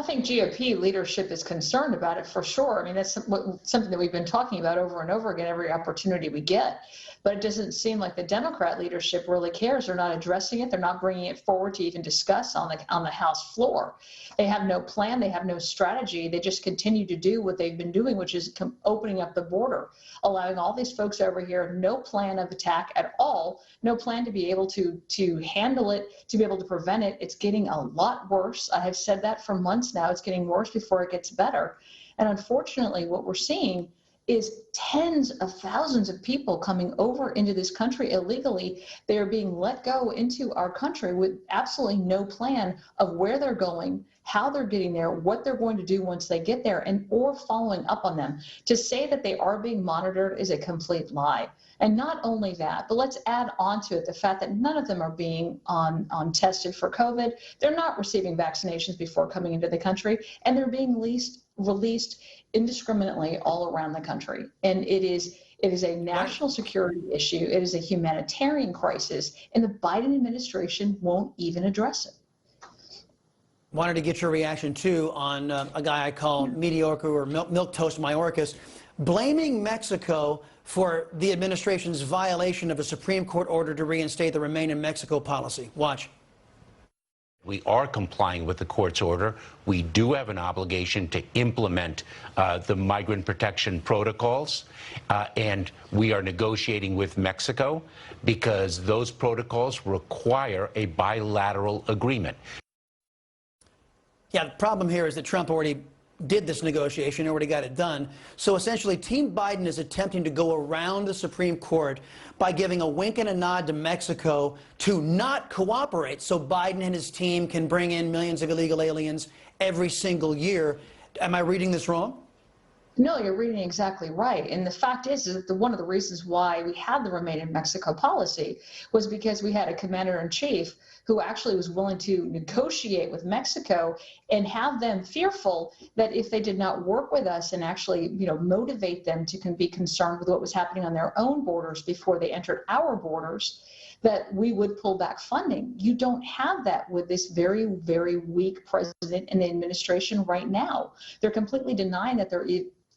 think GOP leadership is concerned about it for sure. I mean, that's something that we've been talking about over and over again every opportunity we get. But it doesn't seem like the Democrat leadership really cares. They're not addressing it. They're not bringing it forward to even discuss on the House floor. They have no plan. They have no strategy. They just continue to do what they've been doing, which is opening up the border, allowing all these folks over here, no plan of attack at all, no plan to be able to handle it, to be able to prevent it. It's getting a lot worse. I have said that for months now. It's getting worse before it gets better. And unfortunately, what we're seeing is tens of thousands of people coming over into this country illegally. They are being let go into our country with absolutely no plan of where they're going, how they're getting there, what they're going to do once they get there, and or following up on them. To say that they are being monitored is a complete lie. And not only that, but let's add on to it the fact that none of them are being tested for COVID. They're not receiving vaccinations before coming into the country, and they're being released indiscriminately all around the country. And it is a national security issue. It is a humanitarian crisis, and the Biden administration won't even address it. Wanted to get your reaction, too, on a guy I call mediocre or milquetoast Mayorkas, blaming Mexico for the administration's violation of a Supreme Court order to reinstate the Remain in Mexico policy. Watch. We are complying with the court's order. We do have an obligation to implement the migrant protection protocols, and we are negotiating with Mexico because those protocols require a bilateral agreement. Yeah, the problem here is that Trump already did this negotiation, already got it done. So essentially, Team Biden is attempting to go around the Supreme Court by giving a wink and a nod to Mexico to not cooperate so Biden and his team can bring in millions of illegal aliens every single year. Am I reading this wrong? No, you're reading exactly right. And the fact is that one of the reasons why we had the Remain in Mexico policy was because we had a commander-in-chief who actually was willing to negotiate with Mexico and have them fearful that if they did not work with us and actually, motivate them to be concerned with what was happening on their own borders before they entered our borders, that we would pull back funding. You don't have that with this very, very weak president and the administration right now. They're completely denying that there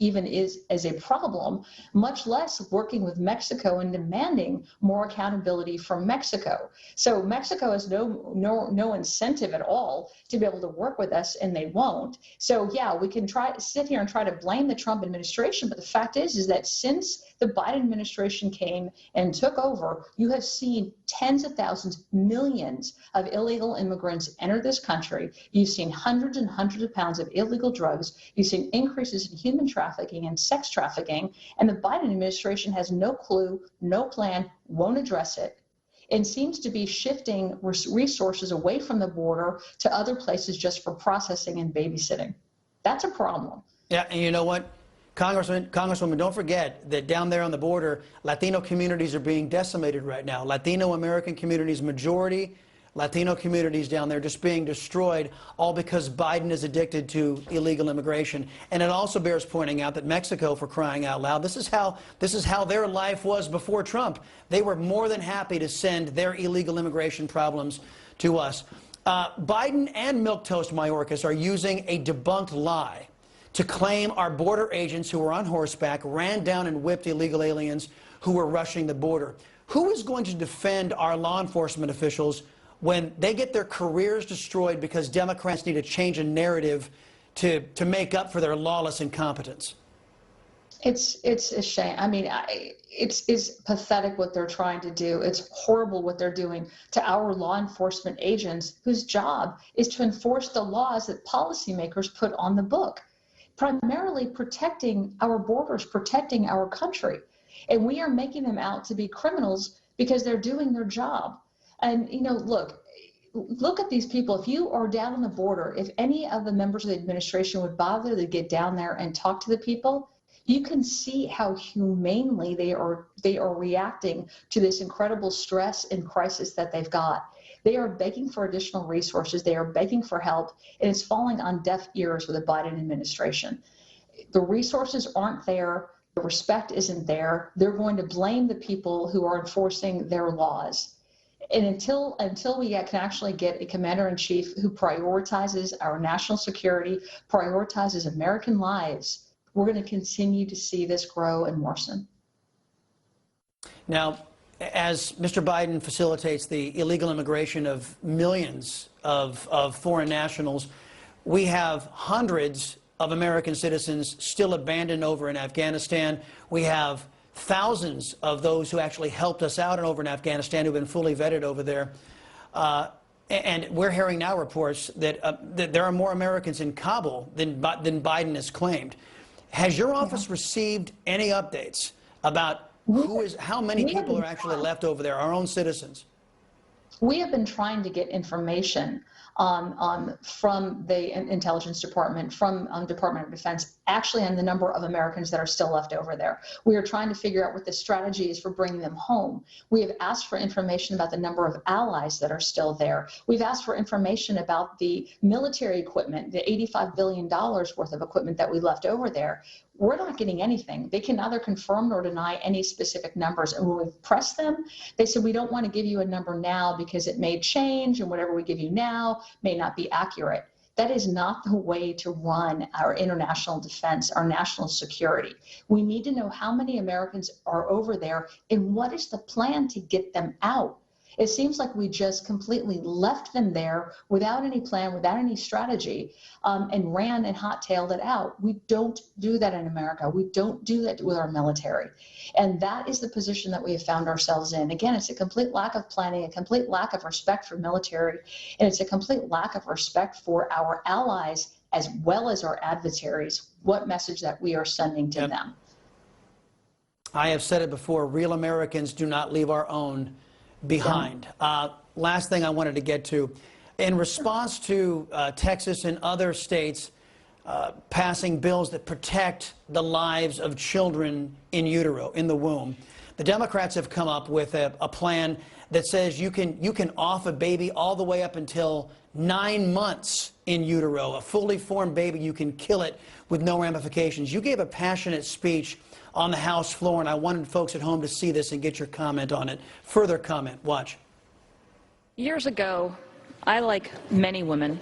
even is as a problem, much less working with Mexico and demanding more accountability from Mexico. So Mexico has no incentive at all to be able to work with us, and they won't. So yeah, we can sit here and try to blame the Trump administration, but the fact is that since the Biden administration came and took over, you have seen tens of thousands, millions of illegal immigrants enter this country. You've seen hundreds and hundreds of pounds of illegal drugs. You've seen increases in human trafficking and sex trafficking. And the Biden administration has no clue, no plan, won't address it, and seems to be shifting resources away from the border to other places just for processing and babysitting. That's a problem. Yeah, and you know what? Congresswoman, don't forget that down there on the border, Latino communities are being decimated right now. Latino American communities, majority Latino communities down there just being destroyed, all because Biden is addicted to illegal immigration. And it also bears pointing out that Mexico, for crying out loud, this is how their life was before Trump. They were more than happy to send their illegal immigration problems to us. Biden and milquetoast Mayorkas are using a debunked lie to claim our border agents who were on horseback ran down and whipped illegal aliens who were rushing the border. Who is going to defend our law enforcement officials when they get their careers destroyed because Democrats need to change a narrative to make up for their lawless incompetence? It's a shame. I mean, it's pathetic what they're trying to do. It's horrible what they're doing to our law enforcement agents whose job is to enforce the laws that policymakers put on the book, primarily protecting our borders, protecting our country. And we are making them out to be criminals because they're doing their job. And, look at these people. If you are down on the border, if any of the members of the administration would bother to get down there and talk to the people, you can see how humanely they are reacting to this incredible stress and crisis that they've got. They are begging for additional resources. They are begging for help, and it's falling on deaf ears with the Biden administration. The resources aren't there. The respect isn't there. They're going to blame the people who are enforcing their laws. And until can actually get a commander-in-chief who prioritizes our national security, prioritizes American lives, we're going to continue to see this grow and worsen. Now, as Mr. Biden facilitates the illegal immigration of millions of foreign nationals, we have hundreds of American citizens still abandoned over in Afghanistan. We have thousands of those who actually helped us out and over in Afghanistan who've been fully vetted over there. And we're hearing now reports that, that there are more Americans in Kabul than Biden has claimed. Has your office received any updates about how many people are actually left over there, our own citizens? We have been trying to get information from the Intelligence Department, from Department of Defense, actually on the number of Americans that are still left over there. We are trying to figure out what the strategy is for bringing them home. We have asked for information about the number of allies that are still there. We've asked for information about the military equipment, the $85 billion worth of equipment that we left over there. We're not getting anything. They can neither confirm nor deny any specific numbers. And when we press them, they said, we don't want to give you a number now because it may change, and whatever we give you now may not be accurate. That is not the way to run our international defense, our national security. We need to know how many Americans are over there and what is the plan to get them out. It seems like we just completely left them there without any plan, without any strategy, and ran and hot-tailed it out. We don't do that in America. We don't do that with our military. And that is the position that we have found ourselves in. Again, it's a complete lack of planning, a complete lack of respect for military, and it's a complete lack of respect for our allies as well as our adversaries, what message that we are sending to them. I have said it before, real Americans do not leave our own behind. Last thing I wanted to get to, in response to Texas and other states passing bills that protect the lives of children in utero, in the womb, the Democrats have come up with a plan that says you can off a baby all the way up until 9 months in utero. A fully formed baby, you can kill it with no ramifications. You gave a passionate speech on the House floor, and I wanted folks at home to see this and get your comment on it. Further comment. Watch. Years ago, I, like many women,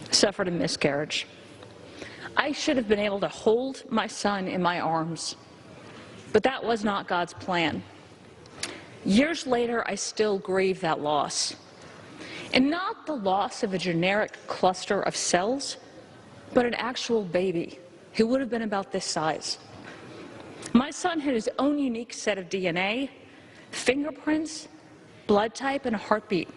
suffered a miscarriage. I should have been able to hold my son in my arms, but that was not God's plan. Years later, I still grieve that loss. And not the loss of a generic cluster of cells, but an actual baby who would have been about this size. My son had his own unique set of DNA, fingerprints, blood type, and a heartbeat.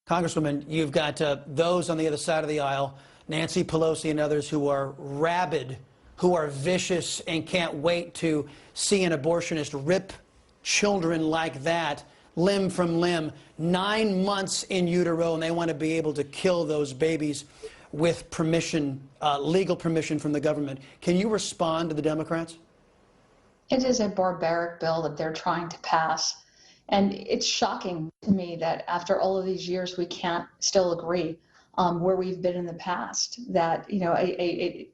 Congresswoman, you've got those on the other side of the aisle, Nancy Pelosi and others, who are rabid, who are vicious, and can't wait to see an abortionist rip children like that, limb from limb, 9 months in utero, and they want to be able to kill those babies with permission, legal permission from the government. Can you respond to the Democrats? It is a barbaric bill that they're trying to pass. And it's shocking to me that after all of these years, we can't still agree where we've been in the past, that, you know, a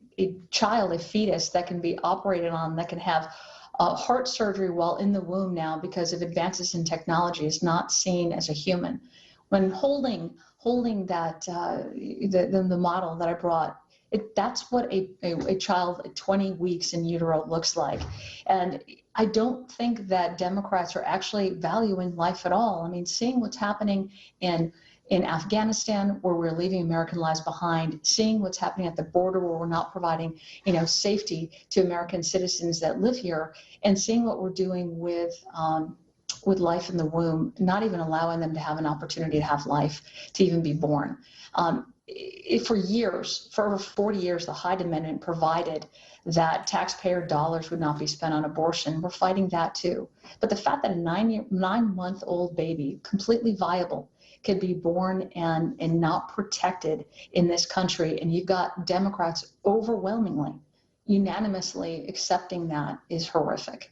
child, a fetus that can be operated on, that can have heart surgery while in the womb now because of advances in technology, is not seen as a human. When holding that, the model that I brought, that's what a child at 20 weeks in utero looks like. And I don't think that Democrats are actually valuing life at all. I mean, seeing what's happening in Afghanistan, where we're leaving American lives behind, seeing what's happening at the border, where we're not providing, you know, safety to American citizens that live here, and seeing what we're doing with life in the womb, not even allowing them to have an opportunity to have life, to even be born. For years, for over 40 years, the Hyde Amendment provided that taxpayer dollars would not be spent on abortion. We're fighting that too. But the fact that a 9-month-old baby, completely viable, could be born and not protected in this country, and you've got Democrats overwhelmingly, unanimously accepting that, is horrific.